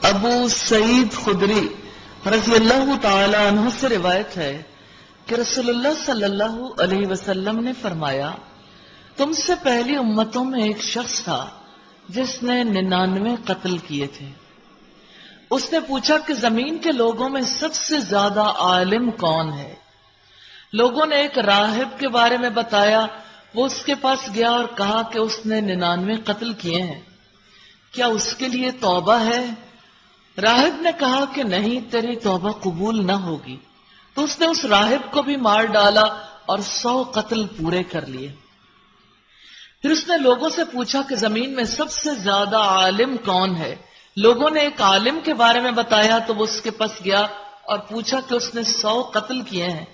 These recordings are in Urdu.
ابو سعید خدری رضی اللہ تعالی عنہ سے روایت ہے کہ رسول اللہ صلی اللہ علیہ وسلم نے فرمایا، تم سے پہلی امتوں میں ایک شخص تھا جس نے 99 قتل کیے تھے۔ اس نے پوچھا کہ زمین کے لوگوں میں سب سے زیادہ عالم کون ہے؟ لوگوں نے ایک راہب کے بارے میں بتایا۔ وہ اس کے پاس گیا اور کہا کہ اس نے 99 قتل کیے ہیں، کیا اس کے لیے توبہ ہے؟ راہب نے کہا کہ نہیں، تیری توبہ قبول نہ ہوگی۔ تو اس نے اس راہب کو بھی مار ڈالا اور 100 قتل پورے کر لیے۔ پھر اس نے لوگوں سے پوچھا کہ زمین میں سب سے زیادہ عالم کون ہے؟ لوگوں نے ایک عالم کے بارے میں بتایا تو وہ اس کے پاس گیا اور پوچھا کہ اس نے 100 قتل کیے ہیں،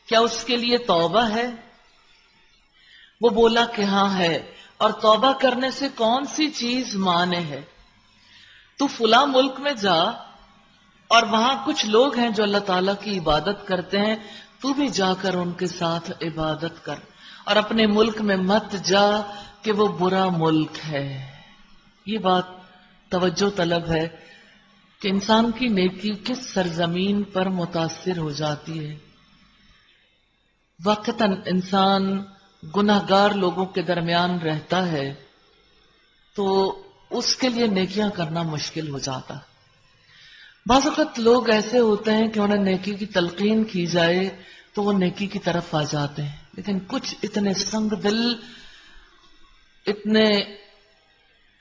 کیا اس کے لیے توبہ ہے؟ وہ بولا کہ ہاں ہے۔ اور توبہ کرنے سے کون سی چیز مانے ہے؟ تو فلاں ملک میں جا اور وہاں کچھ لوگ ہیں جو اللہ تعالیٰ کی عبادت کرتے ہیں، تو بھی جا کر ان کے ساتھ عبادت کر، اور اپنے ملک میں مت جا کہ وہ برا ملک ہے۔ یہ بات توجہ طلب ہے کہ انسان کی نیکی کس سرزمین پر متاثر ہو جاتی ہے۔ وقتاً انسان گناہگار لوگوں کے درمیان رہتا ہے تو اس کے لیے نیکیاں کرنا مشکل ہو جاتا۔ بعض وقت لوگ ایسے ہوتے ہیں کہ انہیں نیکی کی تلقین کی جائے تو وہ نیکی کی طرف آ جاتے ہیں، لیکن کچھ اتنے سنگ دل، اتنے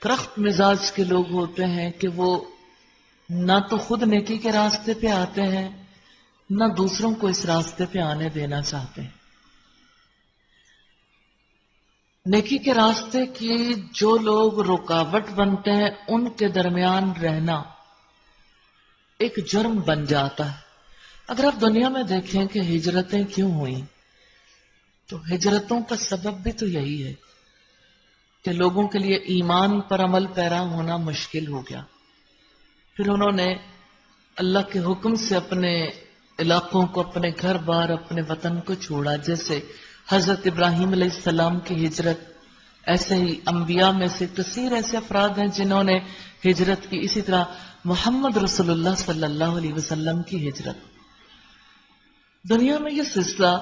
کرخت مزاج کے لوگ ہوتے ہیں کہ وہ نہ تو خود نیکی کے راستے پہ آتے ہیں، نہ دوسروں کو اس راستے پہ آنے دینا چاہتے ہیں۔ نیکی کے راستے کی جو لوگ رکاوٹ بنتے ہیں ان کے درمیان رہنا ایک جرم بن جاتا ہے۔ اگر آپ دنیا میں دیکھیں کہ ہجرتیں کیوں ہوئیں تو ہجرتوں کا سبب بھی تو یہی ہے کہ لوگوں کے لیے ایمان پر عمل پیرا ہونا مشکل ہو گیا، پھر انہوں نے اللہ کے حکم سے اپنے علاقوں کو، اپنے گھر بار، اپنے وطن کو چھوڑا۔ جیسے حضرت ابراہیم علیہ السلام کی ہجرت، ایسے ہی انبیاء میں سے کثیر ایسے افراد ہیں جنہوں نے ہجرت کی۔ اسی طرح محمد رسول اللہ صلی اللہ علیہ وسلم کی ہجرت۔ دنیا میں یہ سلسلہ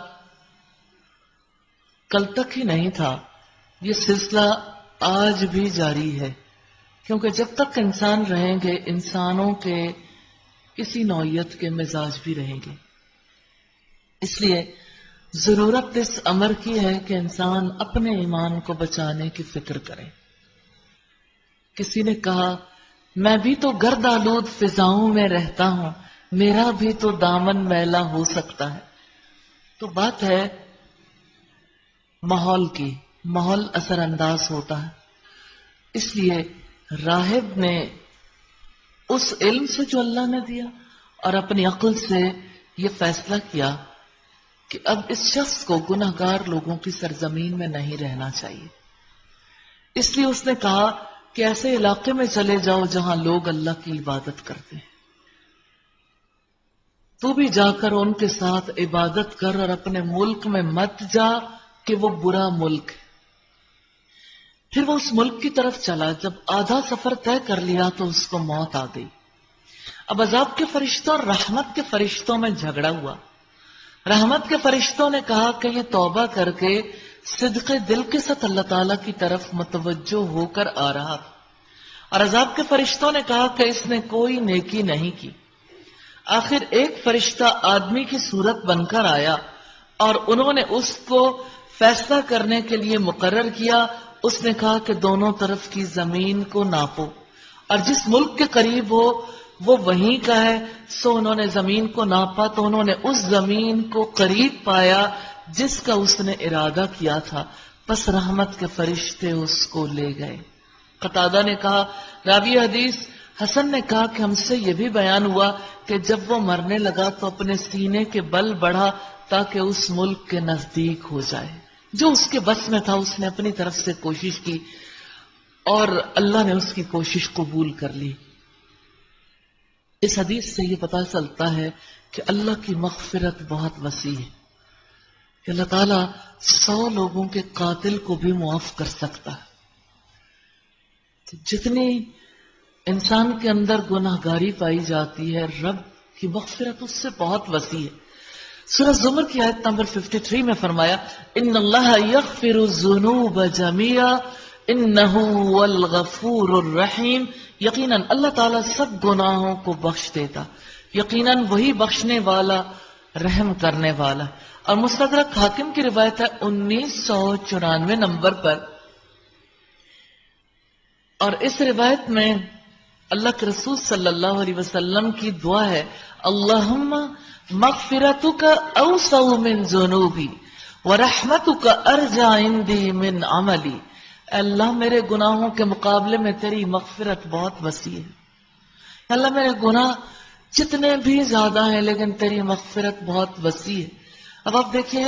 کل تک ہی نہیں تھا، یہ سلسلہ آج بھی جاری ہے، کیونکہ جب تک انسان رہیں گے انسانوں کے کسی نوعیت کے مزاج بھی رہیں گے۔ اس لیے ضرورت اس امر کی ہے کہ انسان اپنے ایمان کو بچانے کی فکر کرے۔ کسی نے کہا، میں بھی تو گرد آلود فضاؤں میں رہتا ہوں، میرا بھی تو دامن میلا ہو سکتا ہے۔ تو بات ہے ماحول کی، ماحول اثر انداز ہوتا ہے۔ اس لیے راہب نے اس علم سے جو اللہ نے دیا اور اپنی عقل سے یہ فیصلہ کیا کہ اب اس شخص کو گناہگار لوگوں کی سرزمین میں نہیں رہنا چاہیے۔ اس لیے اس نے کہا کہ ایسے علاقے میں چلے جاؤ جہاں لوگ اللہ کی عبادت کرتے ہیں، تو بھی جا کر ان کے ساتھ عبادت کر، اور اپنے ملک میں مت جا کہ وہ برا ملک ہے۔ پھر وہ اس ملک کی طرف چلا، جب آدھا سفر طے کر لیا تو اس کو موت آ گئی۔ اب عذاب کے فرشتوں اور رحمت کے فرشتوں میں جھگڑا ہوا۔ رحمت کے فرشتوں نے کہا کہ یہ توبہ کر کے صدق دل کے ساتھ اللہ تعالیٰ کی طرف متوجہ ہو کر آ رہا تھا، اور عذاب کے فرشتوں نے کہا کہ اس نے کوئی نیکی نہیں کی۔ آخر ایک فرشتہ آدمی کی صورت بن کر آیا اور انہوں نے اس کو فیصلہ کرنے کے لیے مقرر کیا۔ اس نے کہا کہ دونوں طرف کی زمین کو ناپو، اور جس ملک کے قریب ہو وہ وہیں کا ہے۔ سو انہوں نے زمین کو ناپا تو انہوں نے اس زمین کو قریب پایا جس کا اس نے ارادہ کیا تھا، پس رحمت کے فرشتے اس کو لے گئے۔ قتادہ نے کہا، راوی حدیث حسن نے کہا کہ ہم سے یہ بھی بیان ہوا کہ جب وہ مرنے لگا تو اپنے سینے کے بل بڑھا تاکہ اس ملک کے نزدیک ہو جائے۔ جو اس کے بس میں تھا اس نے اپنی طرف سے کوشش کی اور اللہ نے اس کی کوشش قبول کر لی۔ اس حدیث سے یہ پتہ چلتا ہے کہ اللہ کی مغفرت بہت وسیع ہے، کہ اللہ تعالیٰ 100 لوگوں کے قاتل کو بھی معاف کر سکتا ہے۔ جتنی انسان کے اندر گناہگاری پائی جاتی ہے، رب کی مغفرت اس سے بہت وسیع ہے۔ سورہ زمر کی آیت نمبر 53 میں فرمایا ان اللہ یغفر الذنوب جميعا انہ هو الغفور الرحیم، یقیناً اللہ تعالیٰ سب گناہوں کو بخش دیتا، یقیناً وہی بخشنے والا رحم کرنے والا۔ اور مستدرک حاکم کی روایت ہے 1994 نمبر پر، اور اس روایت میں اللہ کے رسول صلی اللہ علیہ وسلم کی دعا ہے اللہم مغفرتک اوسع من ذنوبی ورحمتک ارجع عندی من عملی، اے اللہ میرے گناہوں کے مقابلے میں تیری مغفرت بہت وسیع ہے، اے اللہ میرے گناہ جتنے بھی زیادہ ہیں لیکن تیری مغفرت بہت وسیع ہے۔ اب آپ دیکھیں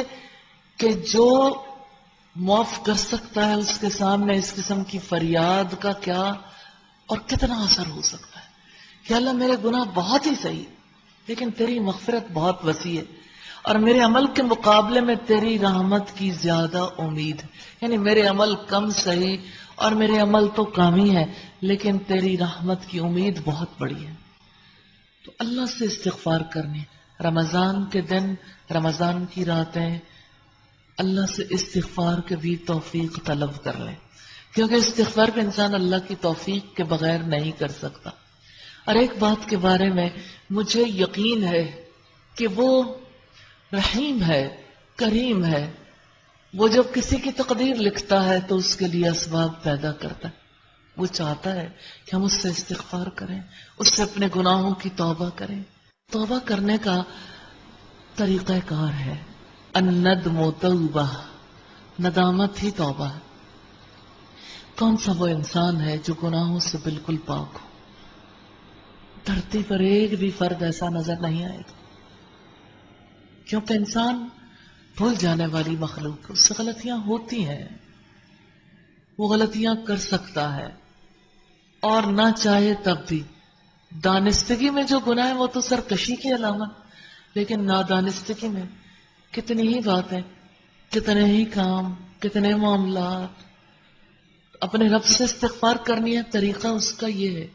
کہ جو معاف کر سکتا ہے اس کے سامنے اس قسم کی فریاد کا کیا اور کتنا اثر ہو سکتا ہے کہ اللہ میرے گناہ بہت ہی صحیح لیکن تیری مغفرت بہت وسیع ہے، اور میرے عمل کے مقابلے میں تیری رحمت کی زیادہ امید ہے، یعنی میرے عمل کم صحیح اور میرے عمل تو کم ہی ہے لیکن تیری رحمت کی امید بہت بڑی ہے۔ تو اللہ سے استغفار کرنے، رمضان کے دن، رمضان کی راتیں اللہ سے استغفار کے بھی توفیق طلب کر لیں، کیونکہ استغفار پہ انسان اللہ کی توفیق کے بغیر نہیں کر سکتا۔ اور ایک بات کے بارے میں مجھے یقین ہے کہ وہ رحیم ہے، کریم ہے، وہ جب کسی کی تقدیر لکھتا ہے تو اس کے لیے اسباب پیدا کرتا ہے، وہ چاہتا ہے کہ ہم اس سے استغفار کریں، اس سے اپنے گناہوں کی توبہ کریں۔ توبہ کرنے کا طریقہ کار ہے الندم توبہ، ندامت ہی توبہ ہے۔ کون سا وہ انسان ہے جو گناہوں سے بالکل پاک ہو؟ دھرتی پر ایک بھی فرد ایسا نظر نہیں آئے گا، کیونکہ انسان بھول جانے والی مخلوق، اس سے غلطیاں ہوتی ہیں، وہ غلطیاں کر سکتا ہے اور نہ چاہے تب بھی۔ دانستگی میں جو گناہ ہے وہ تو سرکشی کی علامت، لیکن نادانستگی میں کتنی ہی باتیں، کتنے ہی کام، کتنے معاملات، اپنے رب سے استغفار کرنی ہے۔ طریقہ اس کا یہ ہے،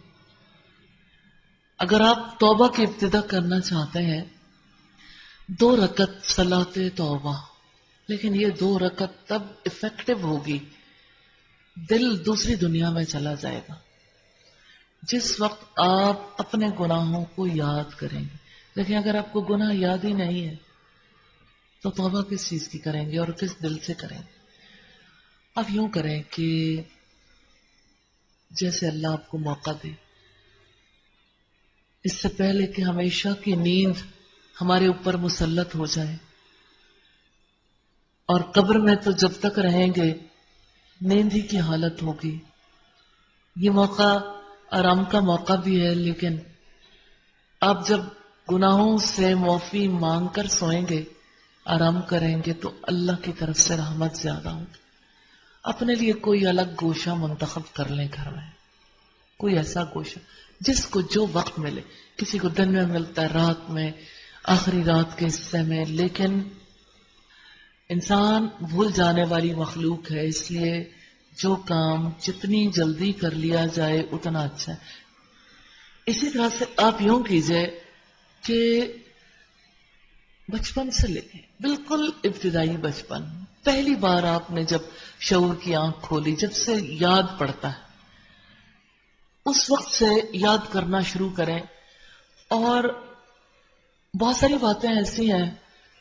اگر آپ توبہ کی ابتدا کرنا چاہتے ہیں 2 رکعت صلاۃ توبہ، لیکن یہ 2 رکعت تب افیکٹو ہوگی دل دوسری دنیا میں چلا جائے گا جس وقت آپ اپنے گناہوں کو یاد کریں گے۔ لیکن اگر آپ کو گناہ یاد ہی نہیں ہے تو توبہ کس چیز کی کریں گے اور کس دل سے کریں گے؟ آپ یوں کریں کہ جیسے اللہ آپ کو موقع دے، اس سے پہلے کہ ہمیشہ کی نیند ہمارے اوپر مسلط ہو جائے، اور قبر میں تو جب تک رہیں گے نیند ہی کی حالت ہوگی۔ یہ موقع آرام کا موقع بھی ہے، لیکن آپ جب گناہوں سے معافی مانگ کر سوئیں گے، آرام کریں گے، تو اللہ کی طرف سے رحمت زیادہ ہوگی۔ اپنے لیے کوئی الگ گوشہ منتخب کر لیں گھر میں، کوئی ایسا گوشہ جس کو جو وقت ملے، کسی کو دن میں ملتا ہے، رات میں، آخری رات کے حصے میں، لیکن انسان بھول جانے والی مخلوق ہے، اس لیے جو کام جتنی جلدی کر لیا جائے اتنا اچھا ہے۔ اسی طرح سے آپ یوں کیجئے کہ بچپن سے لے کے بالکل ابتدائی بچپن، پہلی بار آپ نے جب شعور کی آنکھ کھولی، جب سے یاد پڑتا ہے اس وقت سے یاد کرنا شروع کریں۔ اور بہت ساری باتیں ایسی ہیں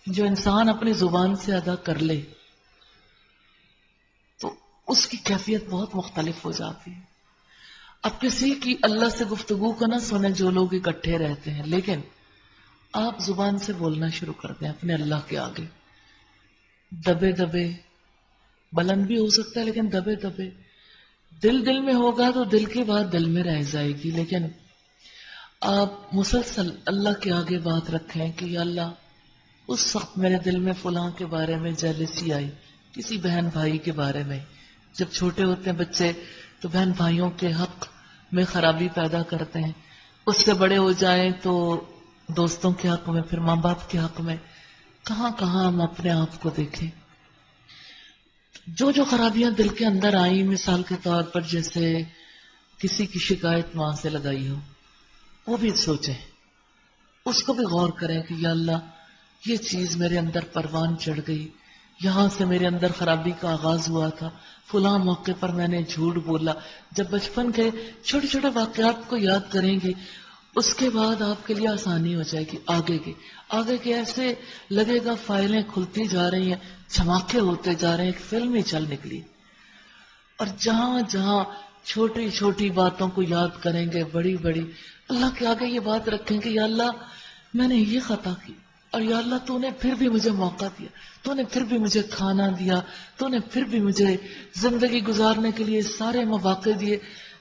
جو انسان اپنی زبان سے ادا کر لے تو اس کی کیفیت بہت مختلف ہو جاتی ہے۔ اب کسی کی اللہ سے گفتگو کو نہ سنیں جو لوگ اکٹھے رہتے ہیں، لیکن آپ زبان سے بولنا شروع کر دیں اپنے اللہ کے آگے، دبے دبے، بلند بھی ہو سکتا ہے لیکن دبے دبے، دل میں ہوگا تو دل کی بات دل میں رہ جائے گی، لیکن آپ مسلسل اللہ کے آگے بات رکھیں کہ یا اللہ اس وقت میرے دل میں فلاں کے بارے میں جیلسی آئی، کسی بہن بھائی کے بارے میں، جب چھوٹے ہوتے ہیں بچے تو بہن بھائیوں کے حق میں خرابی پیدا کرتے ہیں، اس سے بڑے ہو جائیں تو دوستوں کے حق میں، پھر ماں باپ کے حق میں، کہاں کہاں ہم اپنے آپ کو دیکھیں۔ جو خرابیاں دل کے اندر آئیں، مثال کے طور پر جیسے کسی کی شکایت وہاں سے لگائی ہو، وہ بھی سوچیں، اس کو بھی غور کریں کہ یا اللہ یہ چیز میرے اندر پروان چڑھ گئی، یہاں سے میرے اندر خرابی کا آغاز ہوا تھا، فلاں موقع پر میں نے جھوٹ بولا. جب بچپن کے چھوٹے چھوٹے واقعات کو یاد کریں گے اس کے بعد آپ کے لیے آسانی ہو جائے گی. آگے کے ایسے لگے گا فائلیں کھلتی جا رہی ہیں، دھماکے ہوتے جا رہے ہیں، ایک فلم ہی چل نکلی. اور جہاں جہاں چھوٹی چھوٹی باتوں کو یاد کریں گے بڑی بڑی اللہ کے آگے یہ بات رکھیں کہ یا اللہ میں نے یہ خطا کی، اور یا اللہ تو نے پھر بھی مجھے موقع دیا، تو نے پھر بھی مجھے کھانا دیا، تو نے پھر بھی مجھے زندگی گزارنے کے لیے سارے مواقع دیے،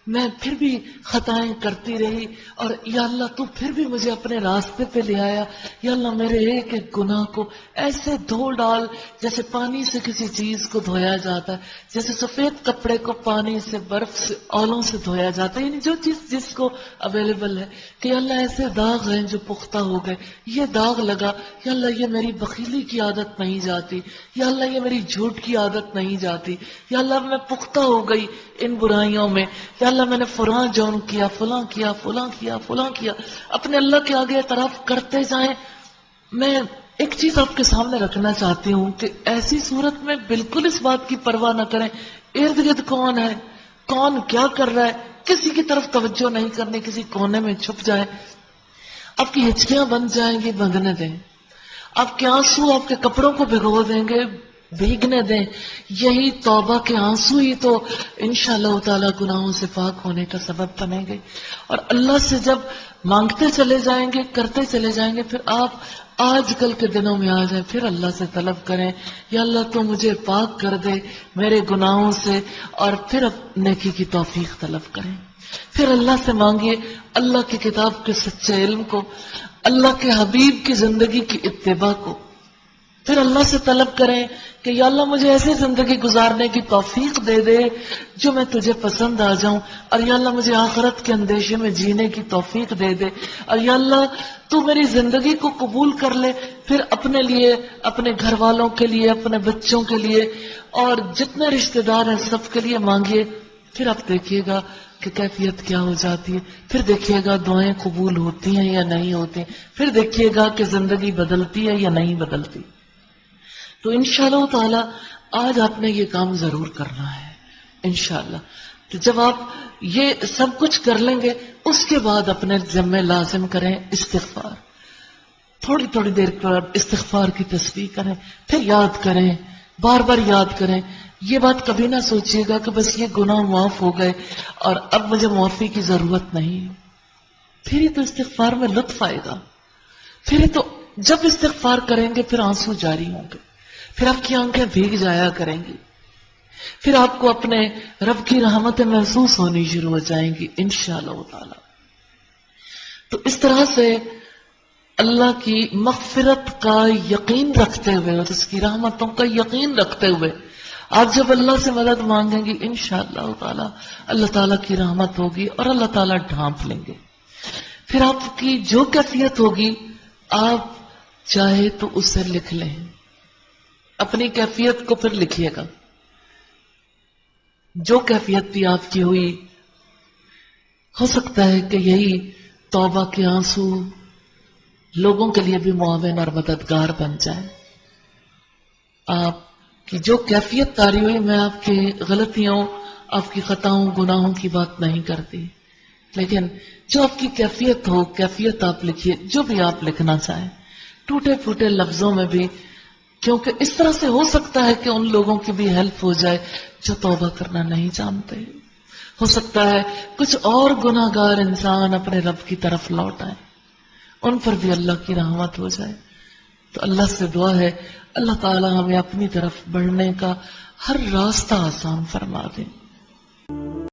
میں پھر بھی خطائیں کرتی رہی، اور یا اللہ تو پھر بھی مجھے اپنے راستے پہ لے آیا. یا اللہ میرے ایک ایک گناہ کو ایسے دھو ڈال جیسے پانی سے کسی چیز کو دھویا جاتا ہے، جیسے سفید کپڑے کو پانی سے برف سے اولوں سے دھویا جاتا ہے، یعنی جو چیز جس کو اویلیبل ہے. کہ یا اللہ ایسے داغ ہیں جو پختہ ہو گئے، یہ داغ لگا، یا اللہ یہ میری بخیلی کی عادت نہیں جاتی، یا اللہ یہ میری جھوٹ کی عادت نہیں جاتی، یا اللہ میں پختہ ہو گئی ان برائیوں میں، یا اللہ میں نے فلاں جرم کیا، فلاں کیا، فلاں کیا، فلاں کیا. اپنے اللہ کے آگے اعتراف کرتے جائیں. میں ایک چیز آپ کے سامنے رکھنا چاہتی ہوں کہ ایسی صورت میں بالکل اس بات کی پرواہ نہ کریں ارد گرد کون ہے، کون کیا کر رہا ہے، کسی کی طرف توجہ نہیں کرنی، کسی کونے میں چھپ جائیں. آپ کی ہچکیاں بن جائیں گی، بھگنے دیں. آپ کے آنسو آپ کے کپڑوں کو بھگو دیں گے، بھیگنے دیں. یہی توبہ کے آنسو ہی تو انشاءاللہ تعالیٰ گناہوں سے پاک ہونے کا سبب بنیں گے. اور اللہ سے جب مانگتے چلے جائیں گے، کرتے چلے جائیں گے، پھر آپ آج کل کے دنوں میں آ جائیں، پھر اللہ سے طلب کریں یا اللہ تو مجھے پاک کر دے میرے گناہوں سے، اور پھر نیکی کی توفیق طلب کریں. پھر اللہ سے مانگیے اللہ کی کتاب کے سچے علم کو، اللہ کے حبیب کی زندگی کی اتباع کو. پھر اللہ سے طلب کریں کہ یا اللہ مجھے ایسی زندگی گزارنے کی توفیق دے دے جو میں تجھے پسند آ جاؤں، اور یا اللہ مجھے آخرت کے اندیشے میں جینے کی توفیق دے دے، اور یا اللہ تو میری زندگی کو قبول کر لے. پھر اپنے لیے، اپنے گھر والوں کے لیے، اپنے بچوں کے لیے، اور جتنے رشتہ دار ہیں سب کے لیے مانگیے. پھر آپ دیکھیے گا کہ کیفیت کیا ہو جاتی ہے. پھر دیکھیے گا دعائیں قبول ہوتی ہیں یا نہیں ہوتی. پھر دیکھیے گا کہ زندگی بدلتی ہے یا نہیں بدلتی. تو انشاءاللہ تعالی آج آپ نے یہ کام ضرور کرنا ہے انشاءاللہ. تو جب آپ یہ سب کچھ کر لیں گے اس کے بعد اپنے ذمہ لازم کریں استغفار. تھوڑی تھوڑی دیر پر استغفار کی تسبیح کریں، پھر یاد کریں، بار بار یاد کریں. یہ بات کبھی نہ سوچیے گا کہ بس یہ گناہ معاف ہو گئے اور اب مجھے معافی کی ضرورت نہیں. پھر ہی تو استغفار میں لطف آئے گا. پھر ہی تو جب استغفار کریں گے پھر آنسو جاری ہوں گے، پھر آپ کی آنکھیں بھیگ جایا کریں گی، پھر آپ کو اپنے رب کی رحمتیں محسوس ہونی شروع ہو جائیں گی انشاءاللہ تعالی. تو اس طرح سے اللہ کی مغفرت کا یقین رکھتے ہوئے اور اس کی رحمتوں کا یقین رکھتے ہوئے آپ جب اللہ سے مدد مانگیں گی انشاءاللہ تعالی اللہ تعالیٰ کی رحمت ہوگی اور اللہ تعالیٰ ڈھانپ لیں گے. پھر آپ کی جو کیفیت ہوگی آپ چاہے تو اسے لکھ لیں، اپنی کیفیت کو پھر لکھیے گا. جو کیفیت بھی آپ کی ہوئی، ہو سکتا ہے کہ یہی توبہ کے آنسو لوگوں کے لیے بھی معاون اور مددگار بن جائے. آپ کی جو کیفیت تاری ہوئی، میں آپ کی غلطیوں، آپ کی خطاؤں، گناہوں کی بات نہیں کرتی، لیکن جو آپ کی کیفیت ہو، کیفیت آپ لکھیے، جو بھی آپ لکھنا چاہیں ٹوٹے پھوٹے لفظوں میں بھی، کیونکہ اس طرح سے ہو سکتا ہے کہ ان لوگوں کی بھی ہیلپ ہو جائے جو توبہ کرنا نہیں جانتے. ہو سکتا ہے کچھ اور گناہ گار انسان اپنے رب کی طرف لوٹ آئے، ان پر بھی اللہ کی رحمت ہو جائے. تو اللہ سے دعا ہے اللہ تعالی ہمیں اپنی طرف بڑھنے کا ہر راستہ آسان فرما دے.